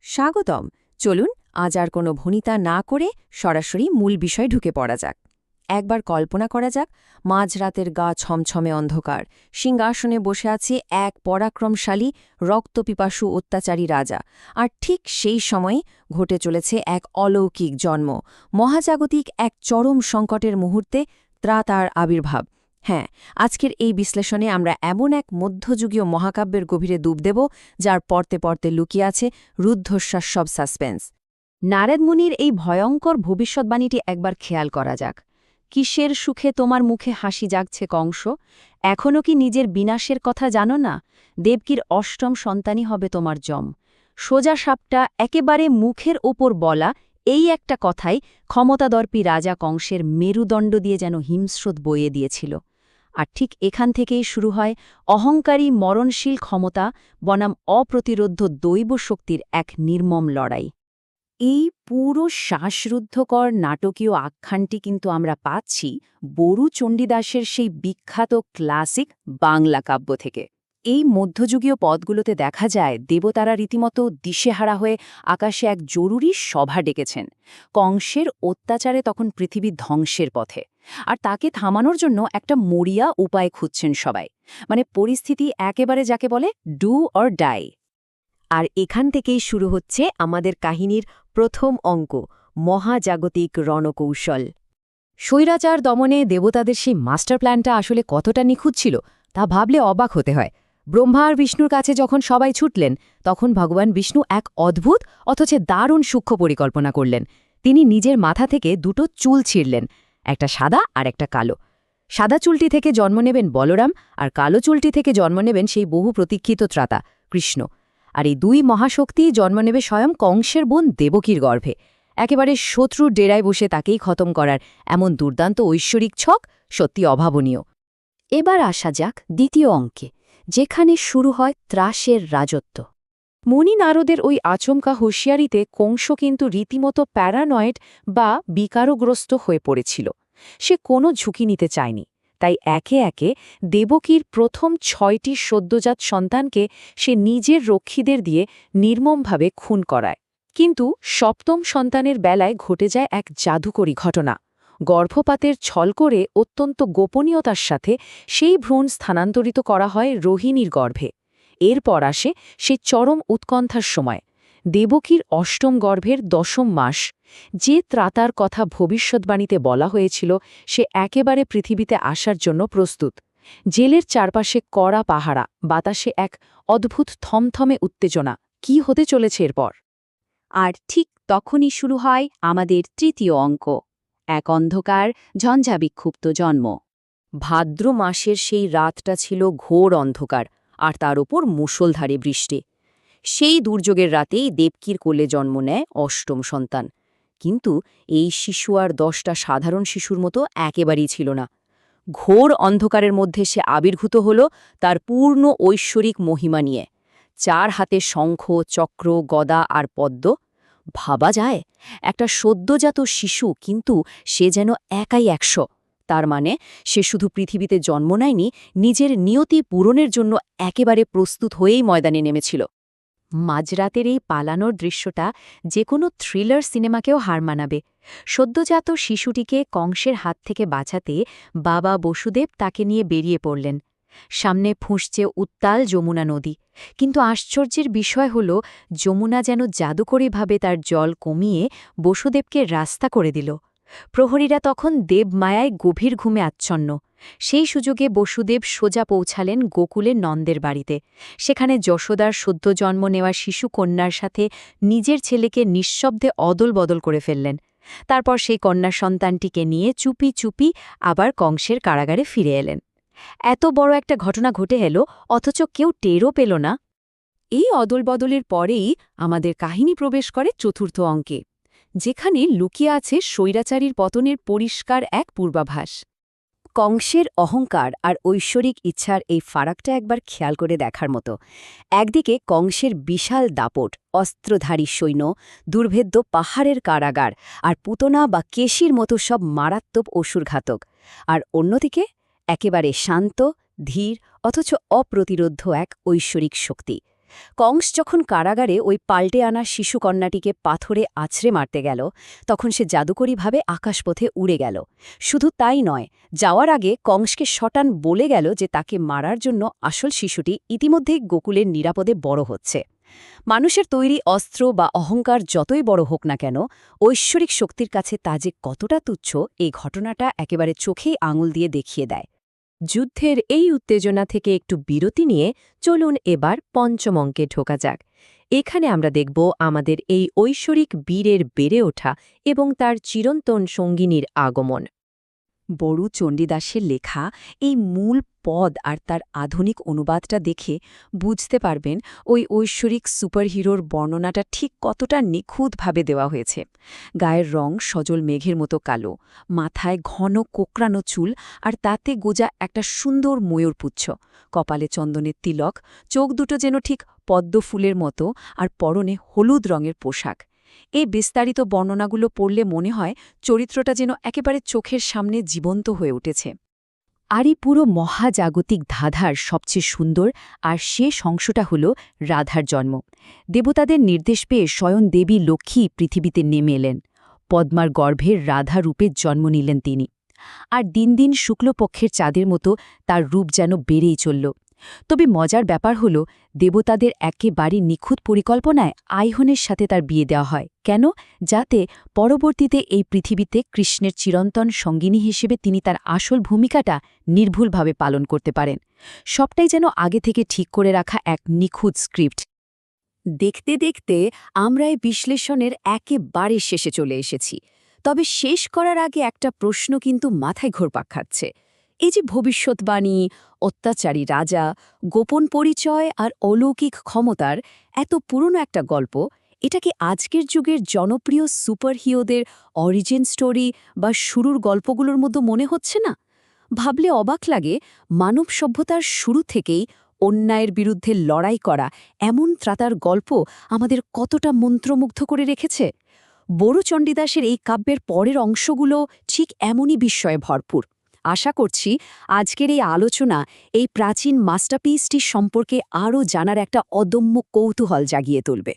স্বাগতম। চলুন আজ আর কোনো ভনিতা না করে সরাসরি মূল বিষয় ঢুকে পড়া যাক। একবার কল্পনা করা যাক, মাঝরাতের গা ছমছমে অন্ধকার, সিংহাসনে বসে আছে এক পরাক্রমশালী রক্তপিপাসু অত্যাচারী রাজা, আর ঠিক সেই সময়ে ঘটে চলেছে এক অলৌকিক জন্ম, মহাজাগতিক এক চরম সংকটের মুহূর্তে ত্রাতার আবির্ভাব। হ্যাঁ, আজকের এই বিশ্লেষণে আমরা এমন এক মধ্যযুগীয় মহাকাব্যের গভীরে ডুব দেব, যার পড়তে পড়তে লুকিয়ে আছে রুদ্ধশ্বাস সব সাসপেন্স। নারদ মুনির এই ভয়ঙ্কর ভবিষ্যৎবাণীটি একবার খেয়াল করা যাক। কিসের সুখে তোমার মুখে হাসি জাগছে কংস? এখনও কি নিজের বিনাশের কথা জানো না? দেবকীর অষ্টম সন্তানই হবে তোমার জম। সোজা সাপটা একেবারে মুখের ওপর বলা এই একটা কথাই ক্ষমতাদর্পী রাজা কংসের মেরুদণ্ড দিয়ে যেন হিমস্রোত বয়ে দিয়েছিল। আর ঠিক এখান থেকেই শুরু হয় অহংকারী মরণশীল ক্ষমতা বনাম অপ্রতিরোধ্য দৈব শক্তির এক নির্মম লড়াই। এই পুরো শ্বাসরুদ্ধকর নাটকীয় আখ্যানটি কিন্তু আমরা পাচ্ছি বরু চণ্ডীদাসের সেই বিখ্যাত ক্লাসিক বাংলা কাব্য থেকে। এই মধ্যযুগীয় পদগুলোতে দেখা যায় দেবতারা রীতিমতো দিশেহারা হয়ে আকাশে এক জরুরি সভা ডেকেছেন। কংসের অত্যাচারে তখন পৃথিবী ধ্বংসের পথে, আর তাকে থামানোর জন্য একটা মরিয়া উপায় খুঁজছেন সবাই। মানে পরিস্থিতি একেবারে যাকে বলে ডু অর ডাই। আর এখান থেকেই শুরু হচ্ছে আমাদের কাহিনীর প্রথম অঙ্ক, মহাজাগতিক রণকৌশল। স্বৈরাচার দমনে দেবতাদের সেই মাস্টার প্ল্যানটা আসলে কতটা নিখুঁত ছিল তা ভাবলে অবাক হতে হয়। ব্রহ্মা আর বিষ্ণুর কাছে যখন সবাই ছুটলেন, তখন ভগবান বিষ্ণু এক অদ্ভুত অথচ দারুণ সূক্ষ্ম পরিকল্পনা করলেন। তিনি নিজের মাথা থেকে দুটো চুল ছিঁড়লেন, একটা সাদা আর একটা কালো। সাদা চুলটি থেকে জন্ম নেবেন বলরাম, আর কালো চুলটি থেকে জন্ম নেবেন সেই বহু প্রতীক্ষিত ত্রাতা কৃষ্ণ। আর এই দুই মহাশক্তি জন্ম নেবে স্বয়ং কংসের বোন দেবকীর গর্ভে। একেবারে শত্রুর ডেরায় বসে তাকেই খতম করার এমন দুর্দান্ত ঐশ্বরিক ছক সত্যি অভাবনীয়। এবার আসা যাক দ্বিতীয় অঙ্কে, যেখানে শুরু হয় ত্রাসের রাজত্ব। মুনি নারদের ওই আচমকা হুঁশিয়ারিতে কংস কিন্তু রীতিমতো প্যারানয়েড বা বিকারগ্রস্ত হয়ে পড়েছিল। সে কোনো ঝুঁকি নিতে চায়নি, তাই একে একে দেবকীর প্রথম ৬টি সদ্যজাত সন্তানকে সে নিজের রক্ষীদের দিয়ে নির্মমভাবে খুন করায়। কিন্তু সপ্তম সন্তানের বেলায় ঘটে যায় এক জাদুকরী ঘটনা। গর্ভপাতের ছল করে অত্যন্ত গোপনীয়তার সাথে সেই ভ্রূণ স্থানান্তরিত করা হয় রোহিণীর গর্ভে। এরপর আসে সে চরম উৎকণ্ঠার সময়, দেবকীর অষ্টম গর্ভের ১০ম মাস। যে ত্রাতার কথা ভবিষ্যৎবাণীতে বলা হয়েছিল সে একেবারে পৃথিবীতে আসার জন্য প্রস্তুত। জেলের চারপাশে কড়া পাহারা, বাতাসে এক অদ্ভুত থমথমে উত্তেজনা। কি হতে চলেছে এরপর? আর ঠিক তখনই শুরু হয় আমাদের তৃতীয় অঙ্ক, এক অন্ধকার ঝঞ্ঝাবিক্ষুব্ধ জন্ম। ভাদ্র মাসের সেই রাতটা ছিল ঘোর অন্ধকার, আর তার ওপর মুষলধারে বৃষ্টি। সেই দুর্যোগের রাতেই দেবকীর কোলে জন্ম নেয় অষ্টম সন্তান। কিন্তু এই শিশু আর 10টা সাধারণ শিশুর মতো একেবারেই ছিল না। ঘোর অন্ধকারের মধ্যে সে আবির্ভূত হল তার পূর্ণ ঐশ্বরিক মহিমা নিয়ে। 4 হাতে শঙ্খ, চক্র, গদা আর পদ্ম। ভাবা যায়, একটা সদ্যজাত শিশু, কিন্তু সে যেন একাই 100। তার মানে সে শুধু পৃথিবীতে জন্ম নেয়নি, নিজের নিয়তি পূরণের জন্য একেবারে প্রস্তুত হয়েই ময়দানে নেমেছিল। মাঝরাতের এই পালানোর দৃশ্যটা যে কোনো থ্রিলার সিনেমাকেও হার মানাবে। সদ্যজাত শিশুটিকে কংসের হাত থেকে বাঁচাতে বাবা বসুদেব তাকে নিয়ে বেরিয়ে পড়লেন। সামনে ফুঁসছে উত্তাল যমুনা নদী, কিন্তু আশ্চর্যের বিষয় হল যমুনা যেন জাদুকরীভাবে তার জল কমিয়ে বসুদেবকে রাস্তা করে দিল। প্রহরীরা তখন দেবমায়ায় গভীর ঘুমে আচ্ছন্ন। সেই সুযোগে বসুদেব সোজা পৌঁছালেন গোকুলের নন্দের বাড়িতে। সেখানে যশোদার সদ্য জন্ম নেওয়া শিশু কন্যার সাথে নিজের ছেলেকে নিঃশব্দে অদল বদল করে ফেললেন। তারপর সেই কন্যা সন্তানটিকে নিয়ে চুপি চুপি আবার কংসের কারাগারে ফিরে এলেন। এত বড় একটা ঘটনা ঘটে এল, অথচ কেউ টেরও পেল না। এই অদল বদলের পরেই আমাদের কাহিনী প্রবেশ করে চতুর্থ অঙ্কে, যেখানে লুকিয়ে আছে স্বৈরাচারীর পতনের পরিষ্কার এক পূর্বাভাস। কংসের অহংকার আর ঐশ্বরিক ইচ্ছার এই ফারাকটা একবার খেয়াল করে দেখার মতো। একদিকে কংসের বিশাল দাপট, অস্ত্রধারী সৈন্য, দুর্ভেদ্য পাহাড়ের কারাগার, আর পুতনা বা কেশির মতো সব মারাত্মক অসুরঘাতক। আর অন্যদিকে একেবারে শান্ত, ধীর, অথচ অপ্রতিরোধ্য এক ঐশ্বরিক শক্তি। কংস যখন কারাগারে ওই পাল্টে আনা শিশুকন্যাটিকে পাথরে আছড়ে মারতে গেল তখন সে জাদুকরীভাবে আকাশপথে উড়ে গেল। শুধু তাই নয়, যাওয়ার আগে কংসকে শটান বলে গেল যে তাকে মারার জন্য আসল শিশুটি ইতিমধ্যেই গোকুলের নিরাপদে বড় হচ্ছে। মানুষের তৈরি অস্ত্র বা অহংকার যতই বড় হোক না কেন, ঐশ্বরিক শক্তির কাছে তা যে কতটা তুচ্ছ এই ঘটনাটা একেবারে চোখেই আঙুল দিয়ে দেখিয়ে দেয়। যুদ্ধের এই উত্তেজনা থেকে একটু বিরতি নিয়ে চলুন এবার পঞ্চম অঙ্কে ঢোকা যাক। এখানে আমরা দেখব আমাদের এই ঐশ্বরিক বীরের বেড়ে ওঠা এবং তার চিরন্তন সঙ্গিনীর আগমন। বড়ু চণ্ডীদাসের লেখা এই মূল পদ আর তার আধুনিক অনুবাদটা দেখে বুঝতে পারবেন ওই ঐশ্বরিক সুপারহিরোর বর্ণনাটা ঠিক কতটা নিখুঁতভাবে দেওয়া হয়েছে। গায়ের রং সজল মেঘের মতো কালো, মাথায় ঘন কোকড়ানো চুল আর তাতে গোজা একটা সুন্দর ময়ূরপুচ্ছ, কপালে চন্দনের তিলক, চোখ দুটো যেন ঠিক পদ্ম ফুলের মতো আর পরনে হলুদ রঙের পোশাক। এই বিস্তারিত বর্ণনাগুলো পড়লে মনে হয় চরিত্রটা যেন একেবারে চোখের সামনে জীবন্ত হয়ে উঠেছে। আর এই পুরো মহাজাগতিক ধাঁধার সবচেয়ে সুন্দর আর শেষ অংশটা হল রাধার জন্ম। দেবতাদের নির্দেশ পেয়ে স্বয়ং দেবী লক্ষ্মী পৃথিবীতে নেমে এলেন। পদ্মার গর্ভের রাধা রূপে জন্ম নিলেন তিনি। আর দিন দিন শুক্লপক্ষের চাঁদের মতো তার রূপ যেন বেড়েই চলল। তবে মজার ব্যাপার হল, দেবতাদের একেবারে নিখুঁত পরিকল্পনায় আইহনের সাথে তার বিয়ে দেওয়া হয়। কেন? যাতে পরবর্তীতে এই পৃথিবীতে কৃষ্ণের চিরন্তন সঙ্গিনী হিসেবে তিনি তার আসল ভূমিকাটা নির্ভুলভাবে পালন করতে পারেন। সবটাই যেন আগে থেকে ঠিক করে রাখা এক নিখুঁত স্ক্রিপ্ট। দেখতে দেখতে আমরা এই বিশ্লেষণের একেবারে শেষে চলে এসেছি। তবে শেষ করার আগে একটা প্রশ্ন কিন্তু মাথায় ঘুরপাক খাচ্ছে। এই যে ভবিষ্যৎবাণী, অত্যাচারী রাজা, গোপন পরিচয় আর অলৌকিক ক্ষমতার এত পুরনো একটা গল্প, এটা কি আজকের যুগের জনপ্রিয় সুপারহিরোদের অরিজিন স্টোরি বা শুরুর গল্পগুলোর মতো মনে হচ্ছে না? ভাবলে অবাক লাগে, মানব সভ্যতার শুরু থেকেই অন্যায়ের বিরুদ্ধে লড়াই করা এমন ত্রাতার গল্প আমাদের কতটা মন্ত্রমুগ্ধ করে রেখেছে। বড়ু চণ্ডীদাসের এই কাব্যের পরের অংশগুলো ঠিক এমনই বিস্ময়ে ভরপুর। আশা করছি আজকের এই আলোচনা এই প্রাচীন মাস্টারপিসটি সম্পর্কে আরও জানার একটা অদম্য কৌতূহল জাগিয়ে তুলবে।